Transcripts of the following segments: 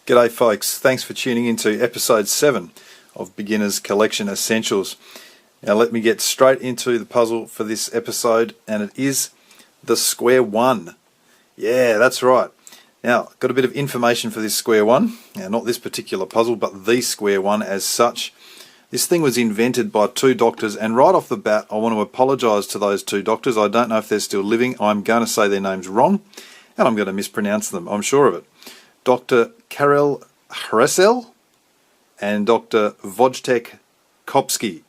G'day folks, thanks for tuning into episode 7 of Beginner's Collection Essentials. Now let me get straight into the puzzle for this episode, and it is the square one. Yeah, that's right. Now, got a bit of information for this square one. Now, not this particular puzzle, but the square one as such. This thing was invented by two doctors, and right off the bat I want to apologise to those two doctors. I don't know if they're still living. I'm going to say their names wrong, and I'm going to mispronounce them, I'm sure of it. Dr. Karel Hresel and Dr. Wojtek Kopsky.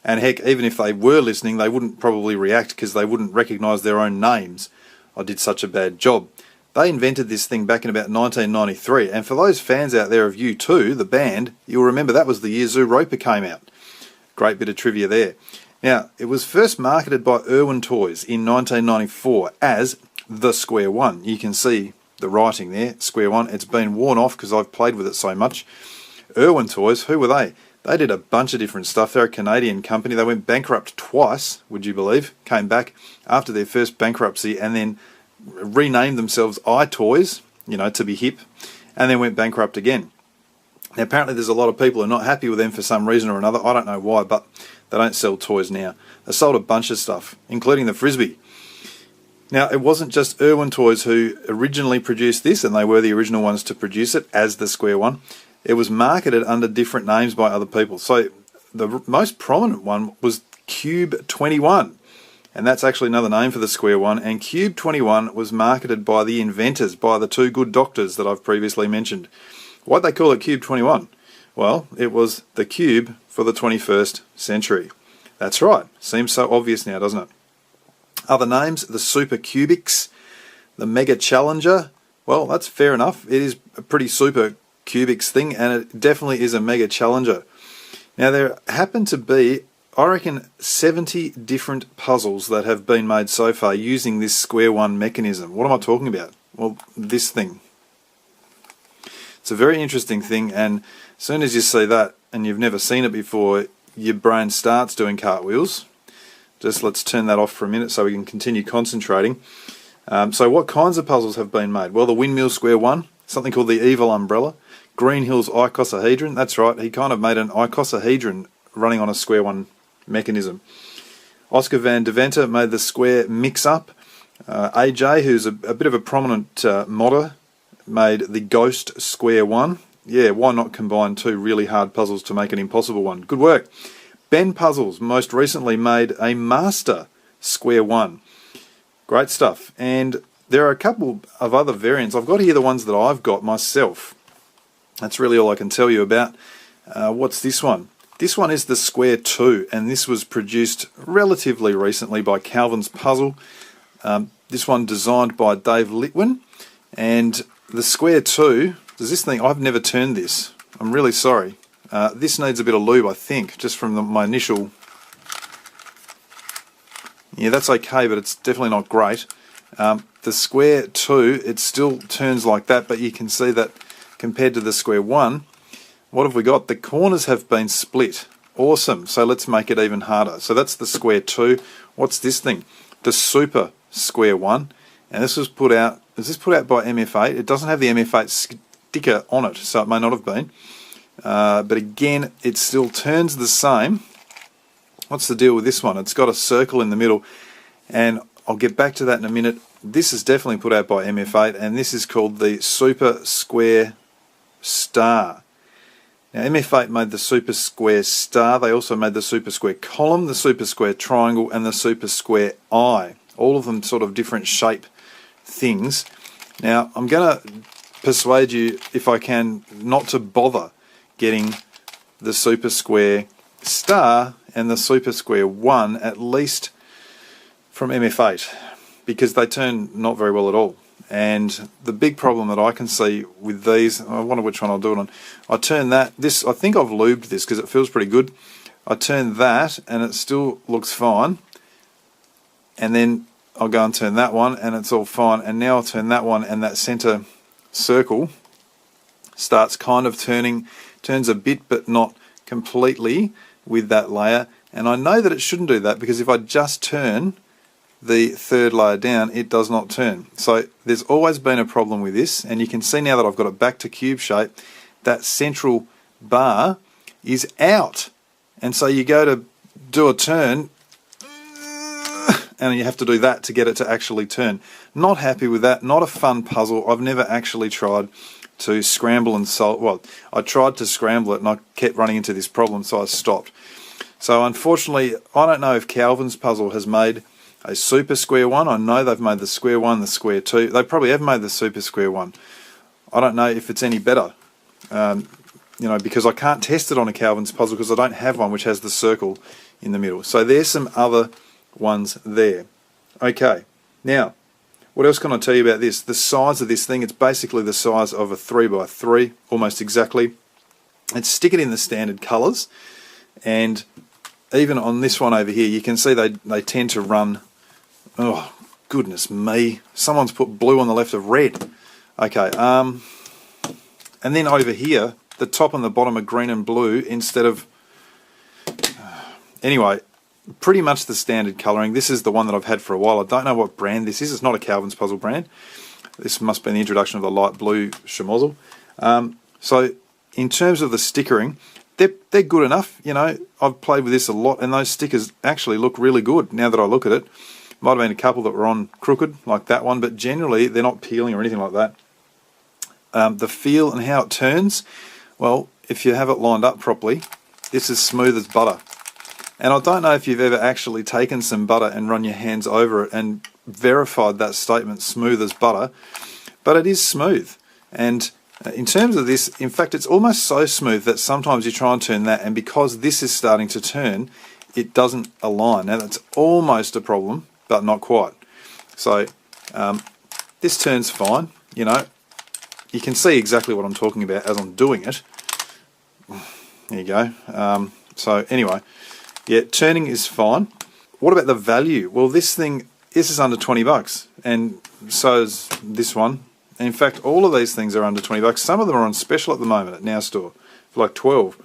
And heck, even if they were listening, they wouldn't probably react because they wouldn't recognise their own names. I did such a bad job. They invented this thing back in about 1993, and for those fans out there of U2, the band, you'll remember that was the year Zooropa came out. Great bit of trivia there. Now, it was first marketed by Irwin Toys in 1994 as the Square One. You can see the writing there, Square One. It's been worn off because I've played with it so much. Irwin Toys, who were they? They did a bunch of different stuff. They're a Canadian company. They went bankrupt twice, would you believe? Came back after their first bankruptcy and then renamed themselves iToys, you know, to be hip, and then went bankrupt again. Now apparently there's a lot of people who are not happy with them for some reason or another. I don't know why, but they don't sell toys now. They sold a bunch of stuff, including the Frisbee. Now, it wasn't just Irwin Toys who originally produced this, and they were the original ones to produce it as the Square One. It was marketed under different names by other people. So the most prominent one was Cube 21, and that's actually another name for the Square One. And Cube 21 was marketed by the inventors, by the two good doctors that I've previously mentioned. Why'd they call it Cube 21? Well, it was the cube for the 21st century. That's right. Seems so obvious now, doesn't it? Other names, the Super Cubics, the Mega Challenger. Well, that's fair enough. It is a pretty super Cubics thing, and it definitely is a Mega Challenger. Now, there happen to be, I reckon, 70 different puzzles that have been made so far using this Square One mechanism. What am I talking about? Well, this thing. It's a very interesting thing, and as soon as you see that, and you've never seen it before, your brain starts doing cartwheels. Just let's turn that off for a minute so we can continue concentrating. So what kinds of puzzles have been made? Well, the Windmill Square One, something called the Evil Umbrella, Green Hill's icosahedron. That's right, he kind of made an icosahedron running on a Square One mechanism. Oscar van Deventer made the Square Mix-Up. AJ, who's a bit of a prominent modder, made the Ghost Square One. Yeah, why not combine two really hard puzzles to make an impossible one? Good work. Ben Puzzles most recently made a Master Square One. Great stuff. And there are a couple of other variants. I've got here the ones that I've got myself. That's really all I can tell you about. What's this one? This one is the Square 2, and this was produced relatively recently by Calvin's Puzzle. This one designed by Dave Litwin. And the Square 2, does this thing, I've never turned this. I'm really sorry. This needs a bit of lube, I think, just from my initial... Yeah, that's okay, but it's definitely not great. The Square 2, it still turns like that, but you can see that compared to the Square 1, what have we got? The corners have been split. Awesome. So let's make it even harder. So that's the Square 2. What's this thing? The Super Square 1. And this was put out... Was this put out by MF8? It doesn't have the MF8 sticker on it, so it may not have been. But again, it still turns the same. What's the deal with this one? It's got a circle in the middle, and I'll get back to that in a minute. This is definitely put out by MF8, and this is called the Super Square Star. Now, MF8 made the Super Square Star. They also made the Super Square Column, the Super Square Triangle, and the Super Square Eye. All of them sort of different shape things. Now, I'm going to persuade you, if I can, not to bother getting the Super Square Star and the Super Square 1, at least from MF8, because they turn not very well at all. And the big problem that I can see with these, I wonder which one I'll do it on. I turn that, this, I think I've lubed this because it feels pretty good. I turn that and it still looks fine. And then I'll go and turn that one and it's all fine. And now I'll turn that one and that center circle starts kind of turns a bit but not completely with that layer. And I know that it shouldn't do that, because if I just turn the third layer down, it does not turn. So there's always been a problem with this, and you can see now that I've got it back to cube shape, that central bar is out. And so you go to do a turn, and you have to do that to get it to actually turn. Not happy with that, not a fun puzzle. I've never actually tried to scramble and solve. Well, I tried to scramble it and I kept running into this problem, so I stopped. So unfortunately, I don't know if Calvin's puzzle has made a super square one. I know they've made the square one, the square two. They probably have made the super square one. I don't know if it's any better, you know, because I can't test it on a Calvin's puzzle because I don't have one which has the circle in the middle. So there's some other ones there. Okay, now what else can I tell you about this? The size of this thing, it's basically the size of a 3x3, almost exactly. And stick it in the standard colours, and even on this one over here, you can see they tend to run, oh goodness me, someone's put blue on the left of red. Okay, and then over here, the top and the bottom are green and blue instead of, anyway, pretty much the standard colouring. This is the one that I've had for a while. I don't know what brand this is. It's not a Calvin's puzzle brand. This must be the introduction of the light blue chamozzle. So in terms of the stickering, they're good enough. You know, I've played with this a lot, and those stickers actually look really good now that I look at it. Might have been a couple that were on crooked, like that one, but generally they're not peeling or anything like that. The feel and how it turns, well, if you have it lined up properly, this is smooth as butter. And I don't know if you've ever actually taken some butter and run your hands over it and verified that statement, smooth as butter, but it is smooth. And in terms of this, in fact, it's almost so smooth that sometimes you try and turn that, and because this is starting to turn, it doesn't align. Now that's almost a problem, but not quite. So this turns fine, you know. You can see exactly what I'm talking about as I'm doing it. There you go. So anyway, yeah, turning is fine. What about the value? Well, this is under 20 bucks, and so is this one. And in fact, all of these things are under 20 bucks. Some of them are on special at the moment at Now Store for like 12.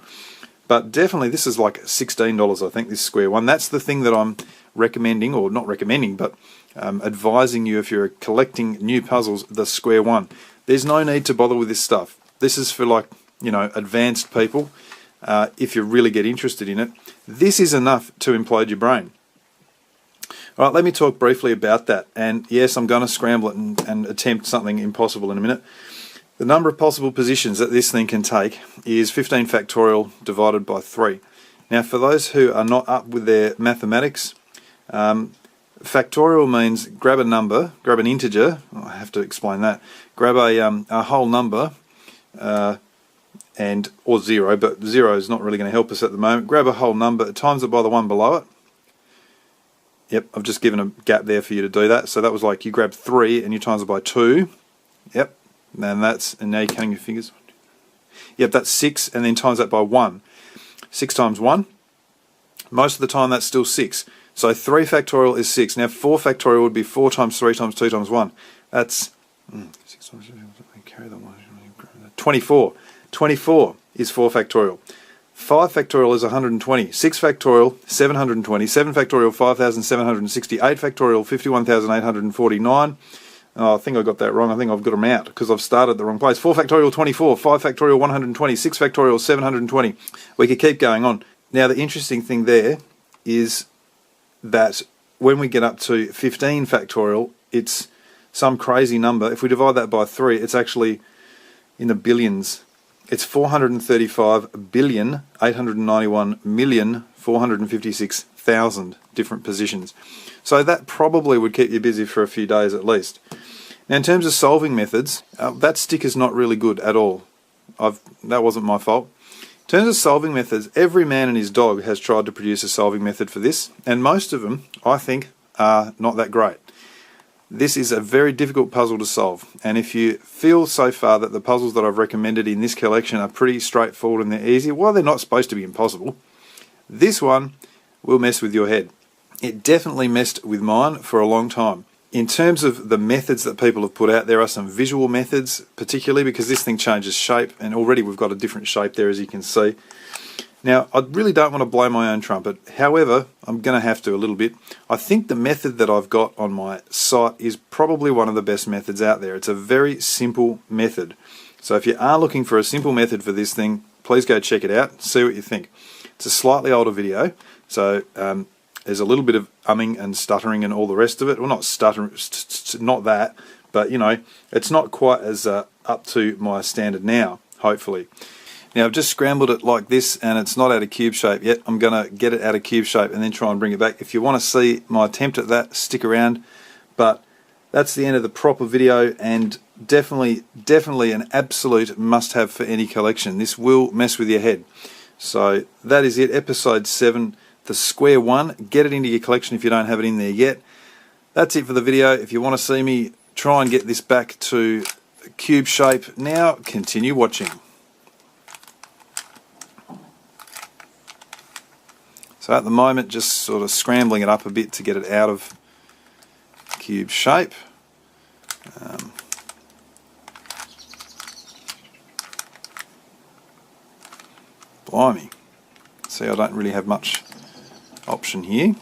But definitely this is like $16, I think, this square one. That's the thing that I'm recommending, or not recommending, but advising you if you're collecting new puzzles, the square one. There's no need to bother with this stuff. This is for, like, you know, advanced people, if you really get interested in it. This is enough to implode your brain. All right, let me talk briefly about that. And yes, I'm going to scramble it and attempt something impossible in a minute. The number of possible positions that this thing can take is 15 factorial divided by 3. Now, for those who are not up with their mathematics, factorial means grab a number, grab an integer. I have to explain that. Grab a whole number, or 0, but 0 is not really going to help us at the moment. Grab a whole number, times it by the one below it. Yep, I've just given a gap there for you to do that. So that was like you grab 3 and you times it by 2. Yep, and now you're counting your fingers. Yep, that's 6, and then times that by 1. 6 times 1. Most of the time that's still 6. So 3 factorial is 6. Now 4 factorial would be 4 times 3 times 2 times 1. That's 6 times 3, carry that one. 24. 24 is 4 factorial. 5 factorial is 120. 6 factorial, 720. 7 factorial, 5,760. 8 factorial, 51,849. Oh, I think I got that wrong. I think I've got them out because I've started the wrong place. 4 factorial, 24. 5 factorial, 120. 6 factorial, 720. We could keep going on. Now, the interesting thing there is that when we get up to 15 factorial, it's some crazy number. If we divide that by 3, it's actually in the billions. It's 435,891,456,000 different positions. So that probably would keep you busy for a few days at least. Now, in terms of solving methods, that sticker's not really good at all. That wasn't my fault. In terms of solving methods, every man and his dog has tried to produce a solving method for this, and most of them, I think, are not that great. This is a very difficult puzzle to solve, and if you feel so far that the puzzles that I've recommended in this collection are pretty straightforward and they're easy, well, they're not supposed to be impossible. This one will mess with your head. It definitely messed with mine for a long time. In terms of the methods that people have put out, there are some visual methods, particularly because this thing changes shape, and already we've got a different shape there, as you can see. Now, I really don't want to blow my own trumpet. However, I'm going to have to a little bit. I think the method that I've got on my site is probably one of the best methods out there. It's a very simple method. So if you are looking for a simple method for this thing, please go check it out, see what you think. It's a slightly older video, so there's a little bit of umming and stuttering and all the rest of it. Well, not stuttering, not that, but you know, it's not quite as up to my standard now, hopefully. Now I've just scrambled it like this and it's not out of cube shape yet. I'm going to get it out of cube shape and then try and bring it back. If you want to see my attempt at that, stick around. But that's the end of the proper video, and definitely an absolute must-have for any collection. This will mess with your head. So that is it, episode 7, the square one. Get it into your collection if you don't have it in there yet. That's it for the video. If you want to see me try and get this back to cube shape now, continue watching. So at the moment, just sort of scrambling it up a bit to get it out of cube shape. Blimey. See, I don't really have much option here.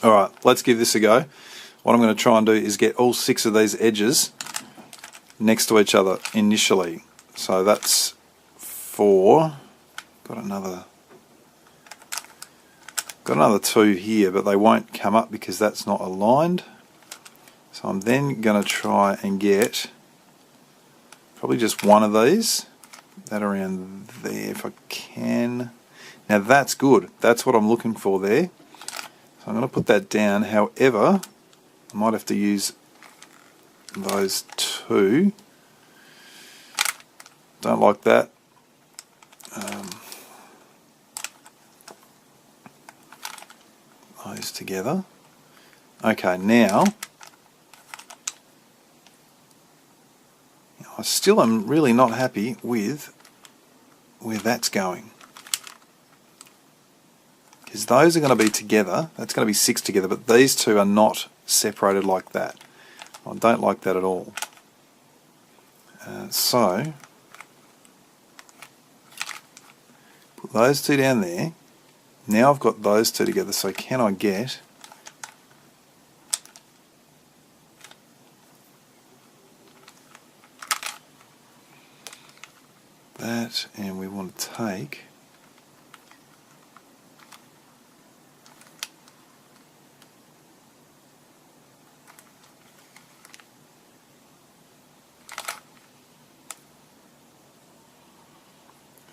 Alright, let's give this a go. What I'm going to try and do is get all 6 of these edges next to each other initially. So that's 4. Got another 2 here, but they won't come up because that's not aligned. So I'm then going to try and get probably just one of these, that around there if I can. Now that's good, that's what I'm looking for there. So I'm going to put that down. However, I might have to use those 2. Don't like that. Those together. Okay, now I still am really not happy with where that's going, because those are going to be together. That's going to be 6 together, but these 2 are not separated like that. I don't like that at all. So put those 2 down there. Now I've got those 2 together, so can I get that? And we want to take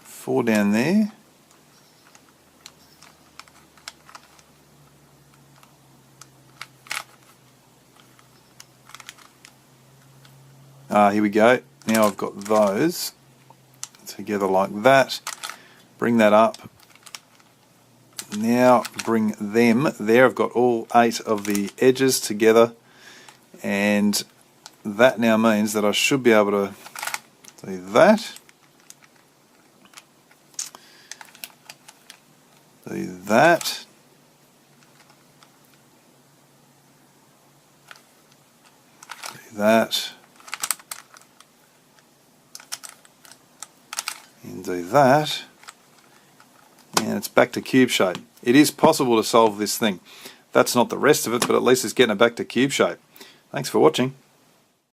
four down there. Here we go. Now I've got those together like that. Bring that up. Now bring them there. I've got all 8 of the edges together, and that now means that I should be able to do that. Do that. Do that. And do that, and it's back to cube shape. It is possible to solve this thing. That's not the rest of it, but at least it's getting it back to cube shape. Thanks for watching.